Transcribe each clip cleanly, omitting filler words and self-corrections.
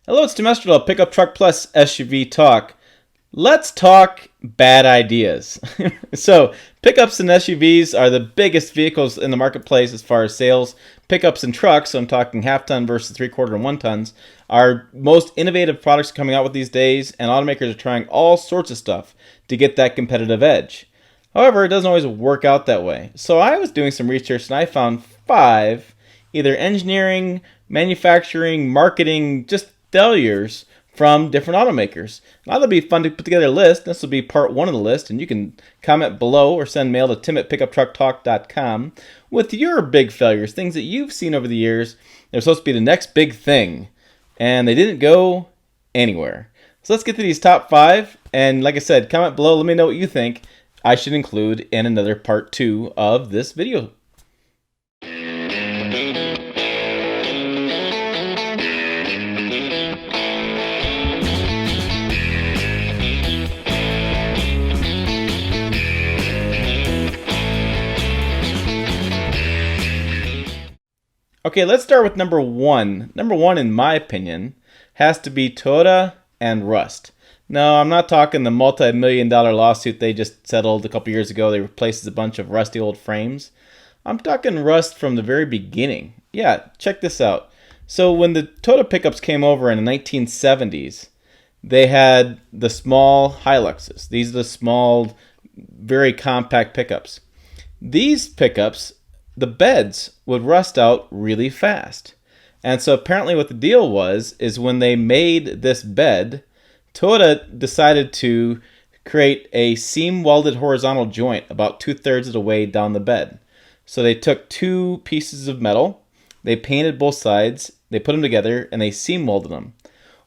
Hello, it's Demestral, Pickup Truck Plus SUV Talk. Let's talk bad ideas. So, pickups and SUVs are the biggest vehicles in the marketplace as far as sales. Pickups and trucks, so I'm talking half ton versus 3/4 and 1 tons, are most innovative products coming out with these days, and automakers are trying all sorts of stuff to get that competitive edge. However, it doesn't always work out that way. So I was doing some research and I found 5 either engineering, manufacturing, marketing, just failures from different automakers. Now that'll be fun to put together a list. This will be part 1 of the list, and you can comment below or send mail to tim@pickuptrucktalk.com with your big failures, things that you've seen over the years. They're supposed to be the next big thing, and they didn't go anywhere. So let's get to these top 5, and like I said, comment below. Let me know what you think I should include in another part 2 of this video. Okay, let's start with number 1. Number 1, in my opinion, has to be Toyota and rust. No, I'm not talking the multi-million-dollar lawsuit they just settled a couple years ago. They replaced a bunch of rusty old frames. I'm talking rust from the very beginning. Yeah, check this out. So when the Toyota pickups came over in the 1970s, they had the small Hiluxes. These are the small, very compact pickups. These pickups, the beds would rust out really fast. And so apparently what the deal was is when they made this bed, Toyota decided to create a seam welded horizontal joint about 2/3 of the way down the bed. So they took 2 pieces of metal, they painted both sides, they put them together, and they seam welded them.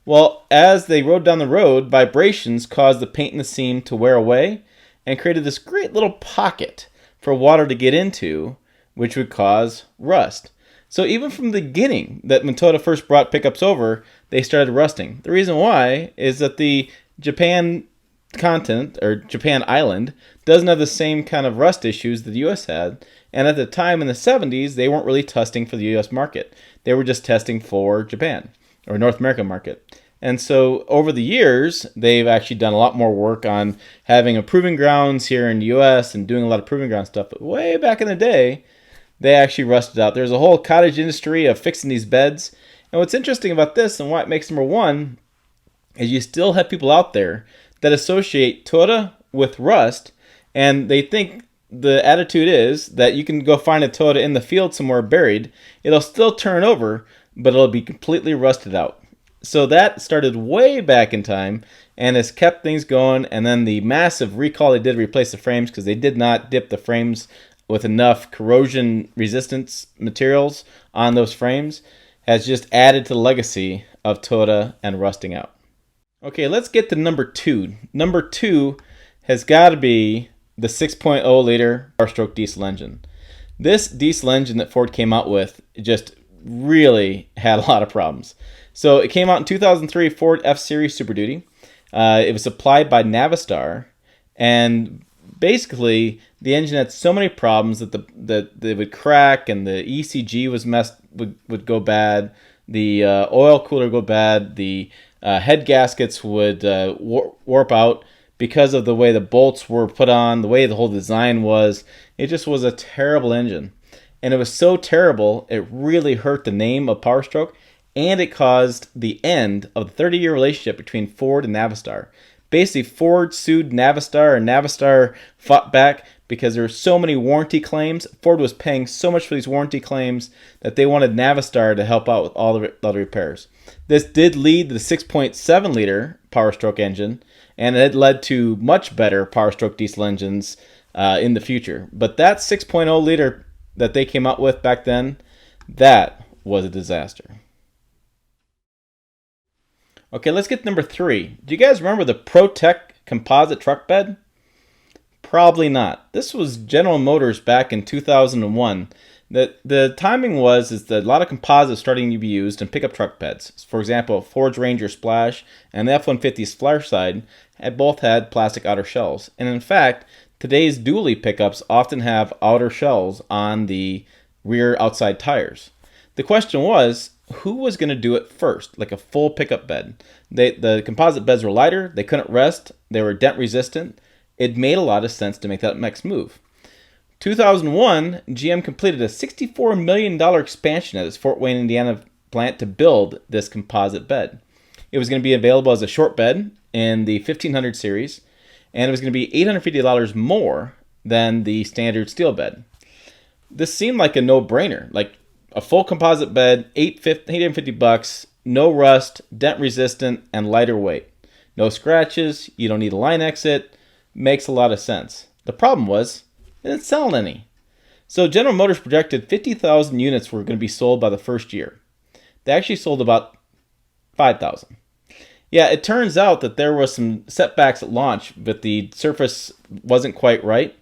Well, as they rode down the road, vibrations caused the paint in the seam to wear away and created this great little pocket for water to get into, which would cause rust. So even from the beginning, that when Toyota first brought pickups over, they started rusting. The reason why is that the Japan continent, or Japan island, doesn't have the same kind of rust issues that the US had. And at the time in the 70s, they weren't really testing for the US market. They were just testing for Japan, or North American market. And so over the years, they've actually done a lot more work on having a proving grounds here in the US and doing a lot of proving ground stuff. But way back in the day, they actually rusted out. There's a whole cottage industry of fixing these beds. And what's interesting about this and why it makes number 1 is you still have people out there that associate Toyota with rust, and they think the attitude is that you can go find a Toyota in the field somewhere buried. It'll still turn over, but it'll be completely rusted out. So that started way back in time and has kept things going. And then the massive recall they did to replace the frames because they did not dip the frames with enough corrosion resistance materials on those frames has just added to the legacy of Toyota and rusting out. Okay, let's get to number 2. Number 2 has got to be the 6.0 liter four-stroke diesel engine. This diesel engine that Ford came out with just really had a lot of problems. So it came out in 2003 Ford F-Series Super Duty. It was supplied by Navistar, and basically the engine had so many problems that they would crack, and the ECG was would go bad, the oil cooler would go bad, the head gaskets would warp out because of the way the bolts were put on, the way the whole design was. It just was a terrible engine, and it was so terrible it really hurt the name of Powerstroke, and it caused the end of the 30-year relationship between Ford and Navistar. Basically, Ford sued Navistar, and Navistar fought back because there were so many warranty claims. Ford was paying so much for these warranty claims that they wanted Navistar to help out with all the repairs. This did lead to the 6.7 liter Powerstroke engine, and it led to much better Powerstroke diesel engines in the future. But that 6.0 liter that they came out with back then, that was a disaster. Okay, let's get to number 3. Do you guys remember the pro-tec composite truck bed? Probably not. This was General Motors back in 2001. The timing is that a lot of composites starting to be used in pickup truck beds. For example, Ford's Ranger Splash and the F-150 Splash had both had plastic outer shells. And in fact, today's dually pickups often have outer shells on the rear outside tires. The question was, who was going to do it first, like a full pickup bed. The composite beds were lighter, they couldn't rest, they were dent resistant. It made a lot of sense to make that next move. 2001, GM completed a $64 million expansion at its Fort Wayne, Indiana plant to build this composite bed. It was going to be available as a short bed in the 1500 series, and it was going to be $850 more than the standard steel bed. This seemed like a no-brainer, like a full composite bed, $850, no rust, dent resistant, and lighter weight. No scratches, you don't need a line exit, makes a lot of sense. The problem was, it didn't sell any. So General Motors projected 50,000 units were going to be sold by the first year. They actually sold about 5,000. Yeah, it turns out that there was some setbacks at launch, but the surface wasn't quite right.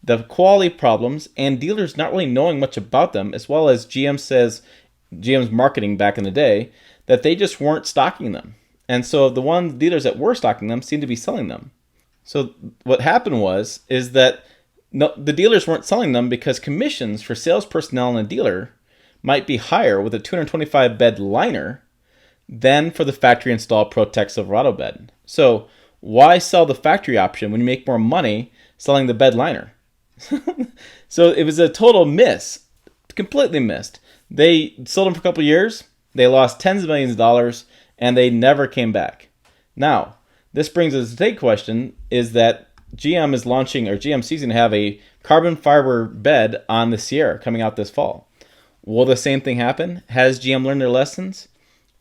The quality problems and dealers not really knowing much about them, as well as GM's marketing back in the day, that they just weren't stocking them. And so the dealers that were stocking them seemed to be selling them. So what happened is that the dealers weren't selling them because commissions for sales personnel in a dealer might be higher with a 225 bed liner than for the factory installed pro-tec Silverado bed. So why sell the factory option when you make more money selling the bed liner? So it was a total miss, completely missed. They sold them for a couple of years, they lost tens of millions of dollars, and they never came back. Now, this brings us to the big question, is that GM is launching, or GM season to have a carbon fiber bed on the Sierra coming out this fall. Will the same thing happen? Has GM learned their lessons?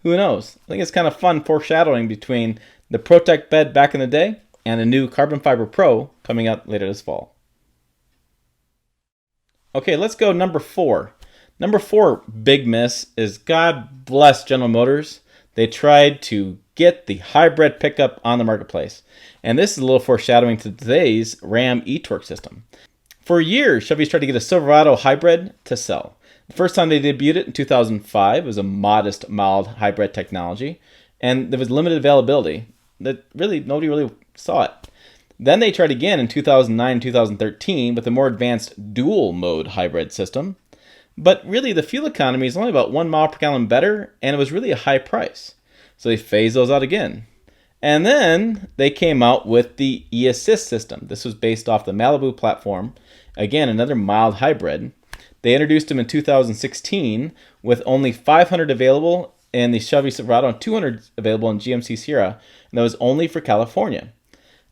Who knows? I think it's kind of fun foreshadowing between the pro-tec bed back in the day and the new Carbon Fiber Pro coming out later this fall. Okay, let's go number 4. Number 4 big miss is, God bless General Motors. They tried to get the hybrid pickup on the marketplace. And this is a little foreshadowing to today's Ram e-torque system. For years, Chevy's tried to get a Silverado hybrid to sell. The first time they debuted it in 2005 was a modest, mild hybrid technology, and there was limited availability. That nobody really saw it. Then they tried again in 2009 2013 with a more advanced dual mode hybrid system. But really, the fuel economy is only about 1 mile per gallon better, and it was really a high price. So they phased those out again. And then they came out with the e-assist system. This was based off the Malibu platform. Again, another mild hybrid. They introduced them in 2016 with only 500 available in the Chevy Silverado and 200 available in GMC Sierra, and that was only for California.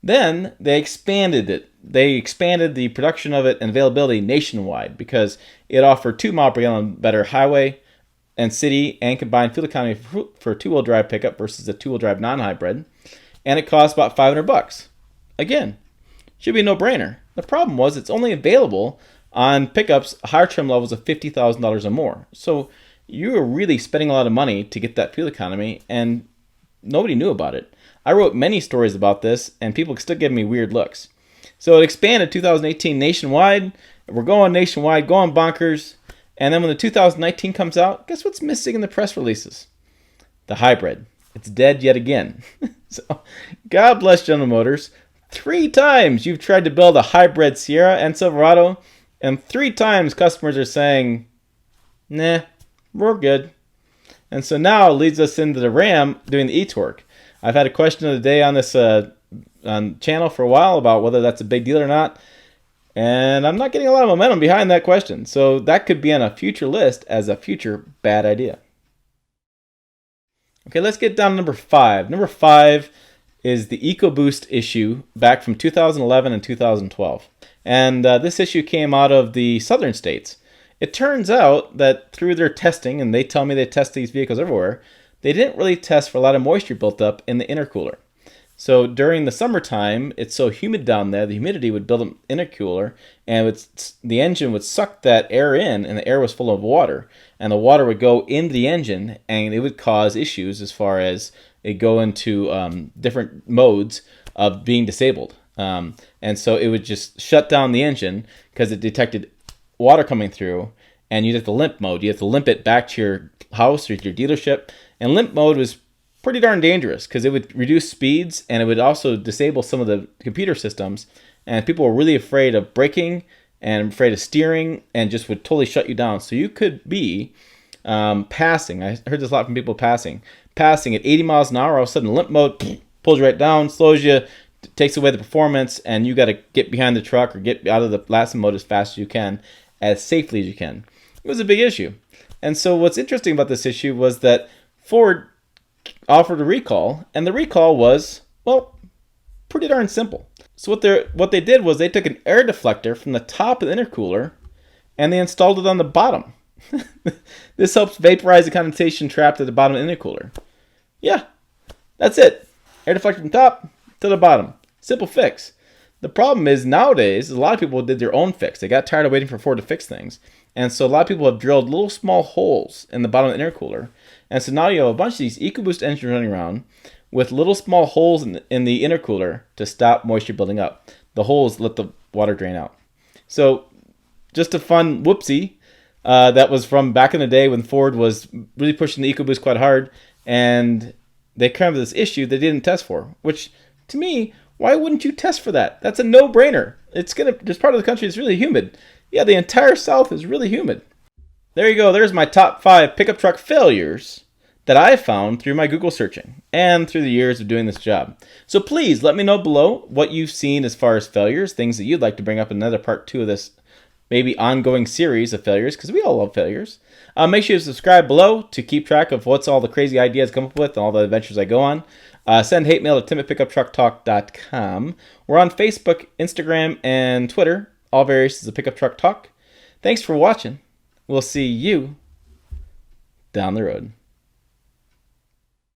Then they expanded it. They expanded the production of it and availability nationwide because it offered 2 mile per gallon better highway and city and combined fuel economy for a 2-wheel drive pickup versus a 2-wheel drive non-hybrid, and it cost about $500. Again, should be a no-brainer. The problem was it's only available on pickups higher trim levels of $50,000 or more. So you were really spending a lot of money to get that fuel economy, and nobody knew about it. I wrote many stories about this, and people still give me weird looks. So it expanded 2018 nationwide. We're going nationwide, going bonkers. And then when the 2019 comes out, guess what's missing in the press releases? The hybrid. It's dead yet again. So God bless General Motors. 3 times you've tried to build a hybrid Sierra and Silverado, and 3 times customers are saying, nah, we're good. And so now it leads us into the Ram doing the e-torque. I've had a question of the day on this on channel for a while about whether that's a big deal or not, and I'm not getting a lot of momentum behind that question. So that could be on a future list as a future bad idea. Okay, let's get down to number 5. Number 5 is the EcoBoost issue back from 2011 and 2012. And this issue came out of the southern states. It turns out that through their testing, and they tell me they test these vehicles everywhere, they didn't really test for a lot of moisture built up in the intercooler. So during the summertime, it's so humid down there, the humidity would build up in the intercooler, and the engine would suck that air in, and the air was full of water. And the water would go into the engine, and it would cause issues as far as it go into different modes of being disabled. And so it would just shut down the engine because it detected water coming through, and you'd have to limp mode. You have to limp it back to your house or your dealership. And limp mode was pretty darn dangerous because it would reduce speeds and it would also disable some of the computer systems. And people were really afraid of braking and afraid of steering and just would totally shut you down. So you could be Passing. I heard this a lot from people passing. Passing at 80 miles an hour, all of a sudden limp mode pulls you right down, slows you, takes away the performance, and you got to get behind the truck or get out of the last mode as fast as you can, as safely as you can. It was a big issue. And so what's interesting about this issue was that Ford offered a recall, and the recall was, well, pretty darn simple. So what they did was they took an air deflector from the top of the intercooler and they installed it on the bottom. This helps vaporize the condensation trapped at the bottom of the intercooler. Yeah, that's it. Air deflector from top to the bottom. Simple fix. The problem is nowadays, a lot of people did their own fix. They got tired of waiting for Ford to fix things. And so a lot of people have drilled little small holes in the bottom of the intercooler. And so now you have a bunch of these EcoBoost engines running around with little small holes in the intercooler to stop moisture building up. The holes let the water drain out. So just a fun whoopsie that was from back in the day when Ford was really pushing the EcoBoost quite hard, and they came up with this issue they didn't test for, which to me, why wouldn't you test for that? That's a no-brainer. There's part of the country that's really humid. Yeah, the entire South is really humid. There you go. There's my top 5 pickup truck failures that I found through my Google searching and through the years of doing this job. So please let me know below what you've seen as far as failures, things that you'd like to bring up in another part 2 of this maybe ongoing series of failures, because we all love failures. Make sure you subscribe below to keep track of what's all the crazy ideas I come up with and all the adventures I go on. Send hate mail to tim@pickuptrucktalk.com. We're on Facebook, Instagram, and Twitter, all variations of Pickup Truck Talk. Thanks for watching. We'll see you down the road.